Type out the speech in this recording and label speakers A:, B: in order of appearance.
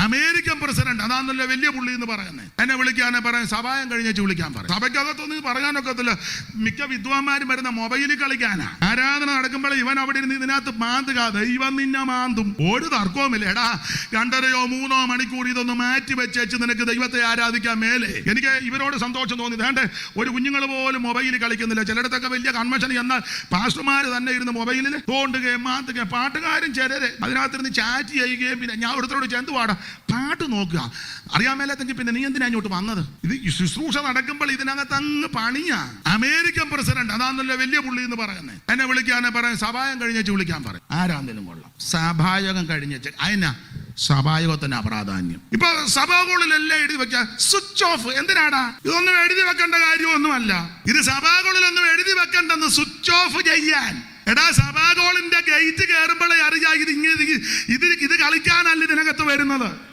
A: American president അതാണല്ലോ വലിയ പുള്ളി എന്ന് പറയുന്നത്. എന്നെ വിളിക്കാനെ പറയാൻ സഭായം കഴിഞ്ഞേച്ച് വിളിക്കാൻ പറയും. സഭയ്ക്കകത്തൊന്നും പറയാനൊക്കത്തില്ല. മിക്ക വിദ്വാന്മാരും വരുന്ന മൊബൈലിൽ കളിക്കാനാ. ആരാധന നടക്കുമ്പോൾ ഇവൻ അവിടെ ഇരുന്ന് ഇതിനകത്ത് മാന്തുക, ദൈവം നിന്നെ മാന്തും. ഒരു തർക്കവുമില്ല. എടാ 2.5-3 മണിക്കൂർ ഇതൊന്ന് മാറ്റി വെച്ചേച്ച് നിനക്ക് ദൈവത്തെ ആരാധിക്കാൻ മേലെ. എനിക്ക് ഇവരോട് സന്തോഷം തോന്നി. വേണ്ടേ, ഒരു കുഞ്ഞുങ്ങൾ പോലും മൊബൈലിൽ കളിക്കുന്നില്ല. ചിലയിടത്തൊക്കെ വലിയ കൺവെൻഷൻ എന്നാൽ പാസ്റ്റർമാർ തന്നെ ഇരുന്ന് മൊബൈലിൽ തോണ്ടുകയും മാന്തുകയും, പാട്ടുകാരും ചിലര് അതിനകത്തിരുന്ന് ചാറ്റ് ചെയ്യുകയും. പിന്നെ ഞാൻ ഒരുത്തരോട് ചെന്ത് പാടാം, പാട്ട് നോക്കുക. അറിയാൻ മേലാത്തെങ്കിൽ പിന്നെ നീ എന്തിനാ ഇങ്ങോട്ട് വന്നത്? ഇത് ശുശ്രൂഷ നടക്കുമ്പോൾ ഇതിനകത്ത് അങ്ങ് പണിയാ. അമേരിക്കൻ പ്രസിഡന്റ് അതാണല്ലോ വലിയ പുള്ളി എന്ന് പറയുന്നത്. എന്നെ വിളിക്കാനെ പറയാൻ സഭായം കഴിഞ്ഞേച്ച് വിളിക്കാൻ പറയും. ആരാന്തനും കൊള്ളാം. സഭായകം കഴിഞ്ഞേച്ച് അതിനാ സഭായോഗത്തിന് അപ്രാധാന്യം. ഇപ്പൊ സഭാകളിലെല്ലാം എഴുതി വെക്കാം സ്വിച്ച് ഓഫ്. എന്തിനാടാ? ഇതൊന്നും എഴുതി വെക്കേണ്ട കാര്യമൊന്നുമല്ല. ഇത് സഭാകളിലൊന്നും എഴുതി വെക്കണ്ടെന്ന് സ്വിച്ച് ഓഫ് ചെയ്യാൻ. എടാ, സഭാഗോളിന്റെ ഗേറ്റ് കയറുമ്പോഴേ അറിയാം ഇത് കളിക്കാനല്ല ഇതിനകത്ത് വരുന്നത്.